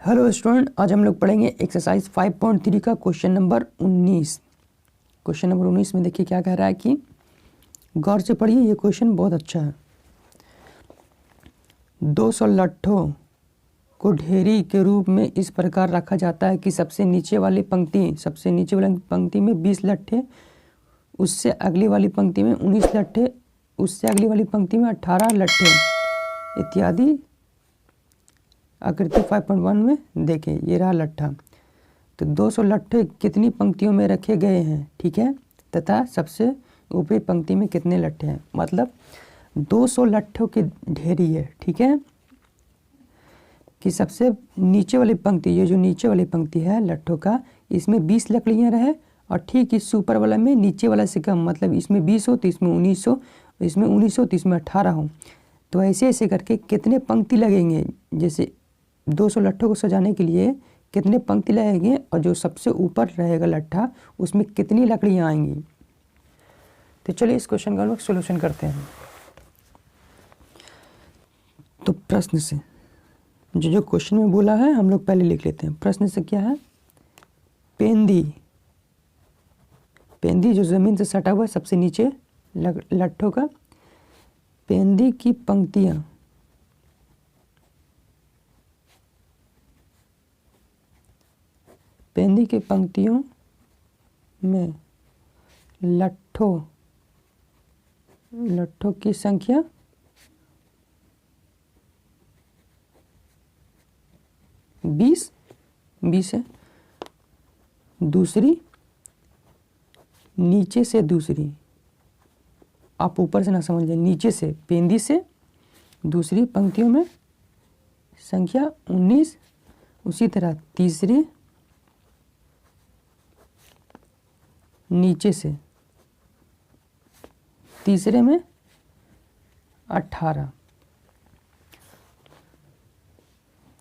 Hello student, आज हम लोग पढ़ेंगे एक्सरसाइज 5.3 का क्वेश्चन नंबर 19। क्वेश्चन नंबर 19 में देखिए क्या कह रहा है कि गौर से पढ़िए, ये क्वेश्चन बहुत अच्छा है। 200 लट्ठों को ढेरी के रूप में इस प्रकार रखा जाता है कि सबसे नीचे वाली पंक्ति में 20 लट्ठे, उससे अगली वाली पंक्ति में 19 लट्ठे, उससे अगली वाली पंक्ति में 18 लट्ठे इत्यादि आकृति 5.1 में देखें। ये रहा लट्ठा। तो 200 लट्ठे कितनी पंक्तियों में रखे गए हैं, ठीक है, तथा सबसे ऊपरी पंक्ति में कितने लट्ठे हैं। मतलब 200 लट्ठों की ढेरी है, ठीक है, कि सबसे नीचे वाली पंक्ति, ये जो नीचे वाली पंक्ति है लट्ठों का, इसमें 20 लकड़ियाँ रहे और ठीक इस ऊपर वाला में नीचे वाला से कम, मतलब इसमें 20 हो तो इसमें 19 हो, इसमें 19 हो तो इसमें 18 हो। तो ऐसे ऐसे करके कितने पंक्ति लगेंगे, जैसे 200 लट्ठों को सजाने के लिए कितने पंक्ति लगेंगे और जो सबसे ऊपर रहेगा लट्ठा उसमें कितनी लकड़ियाँ आएंगी। तो चलिए इस क्वेश्चन का हम लोग सोल्यूशन करते हैं। तो प्रश्न से जो क्वेश्चन में बोला है हम लोग पहले लिख लेते हैं। प्रश्न से क्या है, पेंदी जो ज़मीन से सटा हुआ है सबसे नीचे लट्ठों का, पेंदी की पंक्तियाँ पेंदी की पंक्तियों में लट्ठों की संख्या 20 है। दूसरी, नीचे से दूसरी, आप ऊपर से ना समझिए, नीचे से पेंदी से दूसरी पंक्तियों में संख्या 19। उसी तरह तीसरी, नीचे से तीसरे में 18।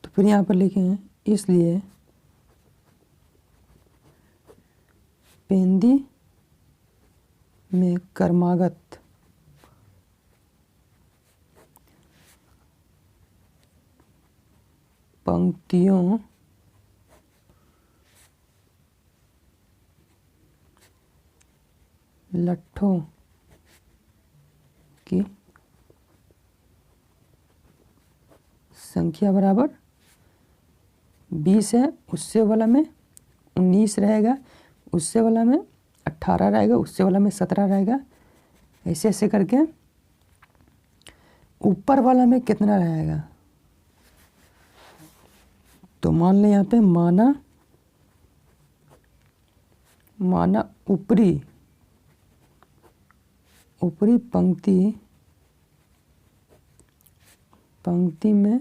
तो फिर यहाँ पर लिखे हैं, इसलिए पेंदी में क्रमागत पंक्तियों लट्ठों की संख्या बराबर 20 है। उससे वाला में 19 रहेगा, उससे वाला में 18 रहेगा, उससे वाला में 17 रहेगा। ऐसे ऐसे करके ऊपर वाला में कितना रहेगा। तो मान लें यहाँ पे माना ऊपरी पंक्ति में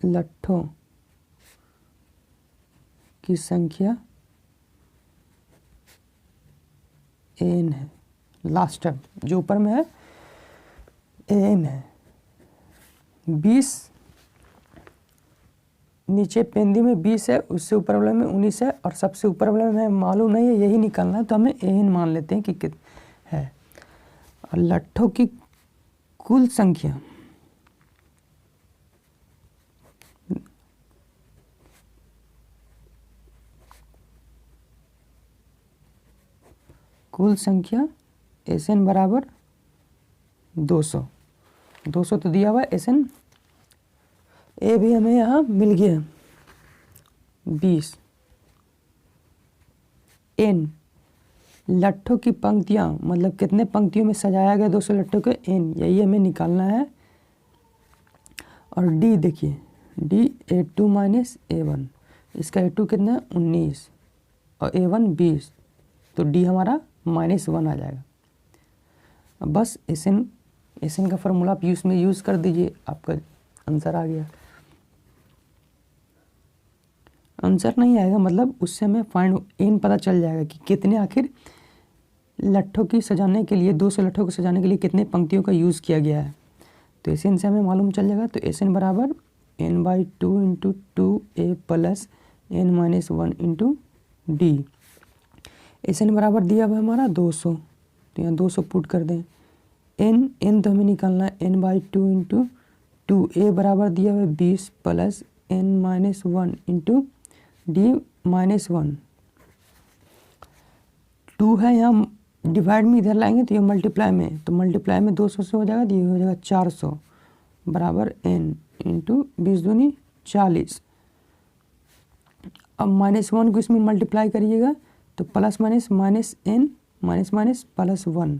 लट्ठों की संख्या n है। लास्ट टर्म जो ऊपर में है n है। 20 नीचे पेंदी में 20 है, उससे ऊपर वाले में 19 है और सबसे ऊपर वाले में मालूम नहीं है, यही निकालना है, तो हमें n मान लेते हैं कि कित है। और लट्ठों की कुल संख्या Sn बराबर 200 तो दिया हुआ है Sn। ए भी हमें यहाँ मिल गया 20। n लट्ठों की पंक्तियाँ, मतलब कितने पंक्तियों में सजाया गया 200 लट्ठों के, n यही हमें निकालना है। और d देखिए, d A2 माइनस A1, इसका A2 कितना है 19 और A1 20, तो d हमारा -1 आ जाएगा। अब बस Sn का फॉर्मूला आप यूज़ कर दीजिए, आपका आंसर आ गया। आंसर नहीं आएगा मतलब उससे हमें n पता चल जाएगा कि कितने आखिर लट्ठों की सजाने के लिए, 200 लट्ठों को सजाने के लिए कितने पंक्तियों का यूज़ किया गया है। तो Sn से हमें मालूम चल जाएगा। तो Sn बराबर n/2 × 2a + n-1 × d। Sn बराबर दिया हुआ हमारा 200, तो यहाँ 200 पुट कर दें। एन तो हमें निकालना है n/2 इंटू 2, ए बराबर दिया हुआ है 20 प्लस n-1 इंटू d-1। 2 है यहाँ डिवाइड में, इधर लाएंगे तो ये मल्टीप्लाई में, तो मल्टीप्लाई में 200 से हो जाएगा तो ये हो जाएगा 400 बराबर n इंटू 20 दूनी 40। अब -1 को इसमें मल्टीप्लाई करिएगा तो plus minus n minus plus 1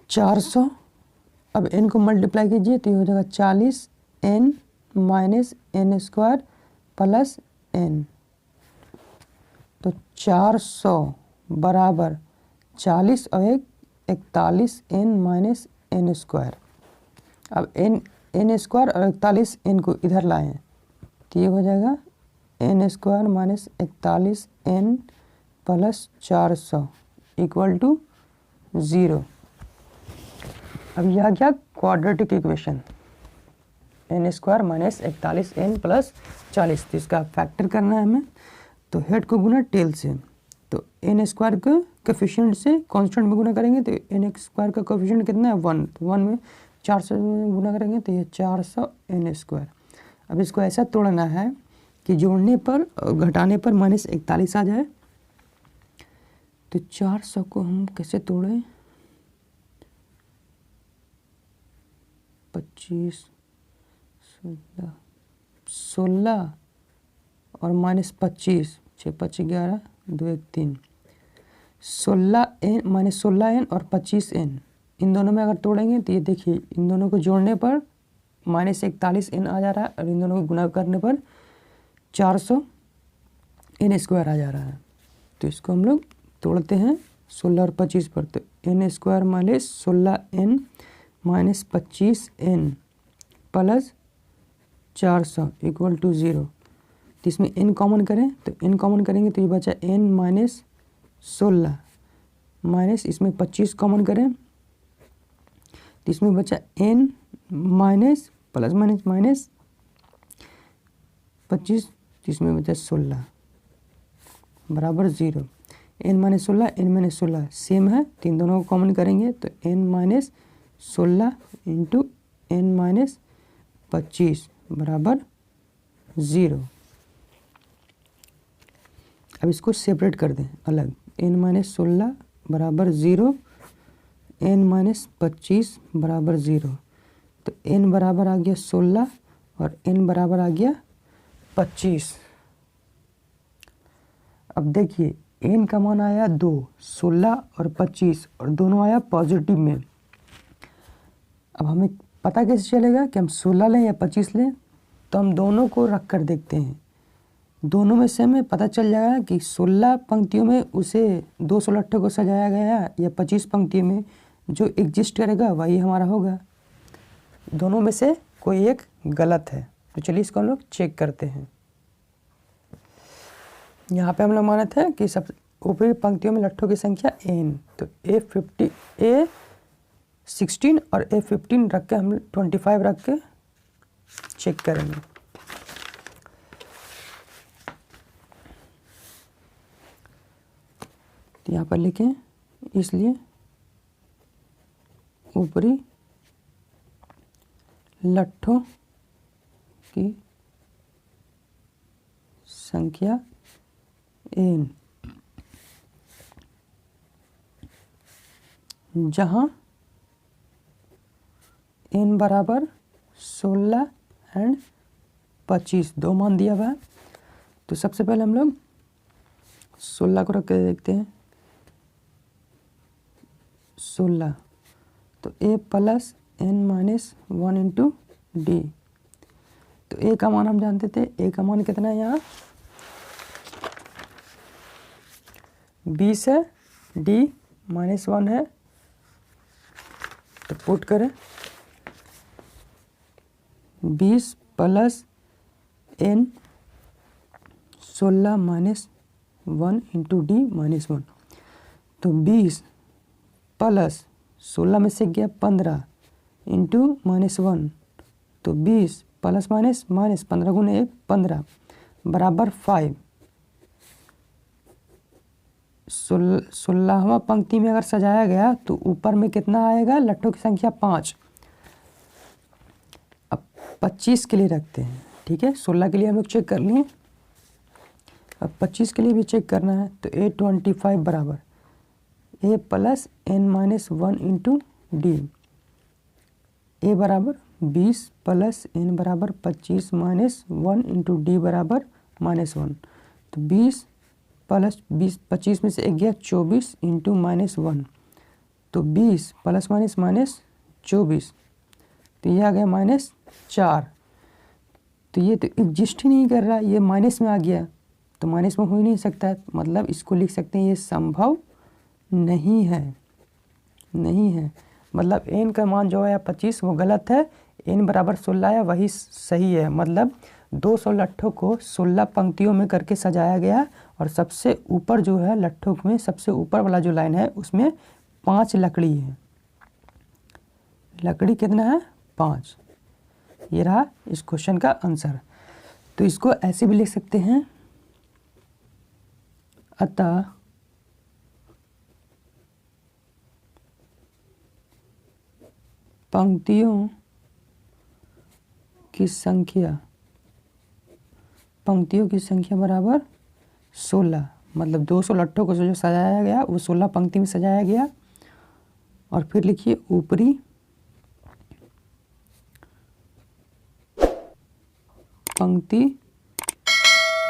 400। अब n को मल्टीप्लाई कीजिए तो ये हो जाएगा 40 n minus n square plus n। तो 400 बराबर 40 और 41 n माइनस n स्क्वायर। अब n स्क्वायर और 41 n को इधर लाएं तो ये हो जाएगा n square minus 41 n plus 400 equal to 0। अब यह क्या quadratic equation n square minus 41 n plus 40, तो इसका फैक्टर करना है हमें। तो हेड को गुना टेल से, तो n स्क्वायर को कोफिशिएंट से कांस्टेंट में गुना करेंगे तो n स्क्वायर का कोफिशिएंट कितना है 1, तो 1 में 400 में गुना करेंगे तो ये 400 n स्क्वायर। अब इसको ऐसा तोड़ना है कि जोड़ने पर और घटाने पर -41 आ जाए। तो 400 को हम कैसे तोड़ें, 25 16 और -25 6 5 11 2 1 3 16n -16n और 25n, इन दोनों में अगर तोड़ेंगे तो ये देखिए इन दोनों को जोड़ने पर -41n आ जा रहा है और इन दोनों को गुना करने पर 400 n स्क्वायर आ जा रहा है। तो इसको हम लोग तोड़ते हैं 16 और 25 पर, तो n square minus 16n minus 25n plus 400 equal to 0। तो इसमें n कॉमन करें तो n कॉमन करेंगे तो ये बचा n माइनस 16 माइनस इसमें 25 कॉमन करें तो इसमें बचा n minus plus minus minus 25, तो इसमें बचा 16 बराबर 0। n minus 16 n minus 16 same है, तो इन दोनों को कॉमन करेंगे तो n minus 16 into n minus 25 बराबर 0। अब इसको सेपरेट कर दें अलग, n माइनस 16 बराबर 0 n माइनस 25 बराबर 0। तो n बराबर आ गया 16 और n बराबर आ गया 25। अब देखिए n का मान आया 2, 16 और 25 और दोनों आया पॉजिटिव में। अब हमें पता कैसे चलेगा कि हम 16 लें या 25 लें, तो हम दोनों को रख कर देखते हैं, दोनों में से हमें पता चल जाएगा कि 16 पंक्तियों में उसे 2 लट्ठों को सजाया गया है या 25 पंक्तियों में जो एग्जिस्ट करेगा वही हमारा होगा। दोनों में से कोई एक गलत है, तो चलिए इसको हम लोग चेक करते हैं। यहाँ पे हम लोग माने थे कि सब ऊपरी पंक्तियों में लट्ठों की संख्या n, तो A16 और A15 रख के हम 25 रख के चेक करेंगे। तो यहाँ पर लिखें, इसलिए ऊपरी लट्ठों की संख्या n, जहाँ n बराबर 16 एंड 25 दो मान दिया हुआ है। तो सबसे पहले हम लोग 16 को रख के देखते हैं। 16 तो a plus n minus 1 into D. तो a का मान हम जानते थे, a का मान कितना है यहाँ 20 है, d -1 है, तो पुट करें 20 plus n 16 minus 1 into D -1। तो 20 प्लस 16 में से गया 15 इंटू -1, तो 20 प्लस माइनस माइनस 15 गुने 1 15 बराबर 5। 16वां पंक्ति में अगर सजाया गया तो ऊपर में कितना आएगा, लट्ठों की संख्या 5। अब 25 के लिए रखते हैं, ठीक है। 16 के लिए हम लोग चेक कर लिए, अब 25 के लिए भी चेक करना है। तो A25 बराबर A plus n-1 into D. A बराबर 20 प्लस n बराबर 25 माइनस 1 इंटू डी बराबर -1। तो 20 प्लस 20, 25 में से 1 गया 24 इंटू -1, तो 20 प्लस माइनस 24, तो ये आ गया -4। तो ये तो एग्जिस्ट ही नहीं कर रहा, ये माइनस में आ गया, तो माइनस में हो ही नहीं सकता, मतलब इसको लिख सकते हैं ये संभव नहीं है, नहीं है। मतलब n का मान जो है 25 वो गलत है, n बराबर 16 है वही सही है। मतलब 200 लट्ठों को 16 पंक्तियों में करके सजाया गया और सबसे ऊपर जो है लट्ठों में सबसे ऊपर वाला जो लाइन है उसमें 5 लकड़ी है। लकड़ी कितना है, 5। ये रहा इस क्वेश्चन का आंसर। तो इसको ऐसे भी लिख सकते हैं, अतः पंक्तियों की संख्या बराबर 16। मतलब 200 लट्ठों को जो सजाया गया वो 16 पंक्ति में सजाया गया। और फिर लिखिए ऊपरी पंक्ति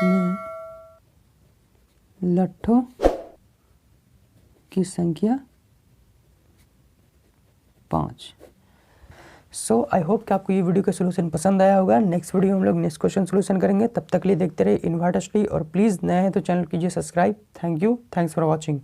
में लट्ठों की संख्या 5। सो आई होप कि आपको ये वीडियो का सोल्यूशन पसंद आया होगा। नेक्स्ट वीडियो हम लोग नेक्स्ट क्वेश्चन सोल्यूशन करेंगे। तब तक के लिए देखते रहिए इन्वर्टर स्टडी और प्लीज़ नए हैं तो चैनल कीजिए subscribe. Thank you, thanks for watching.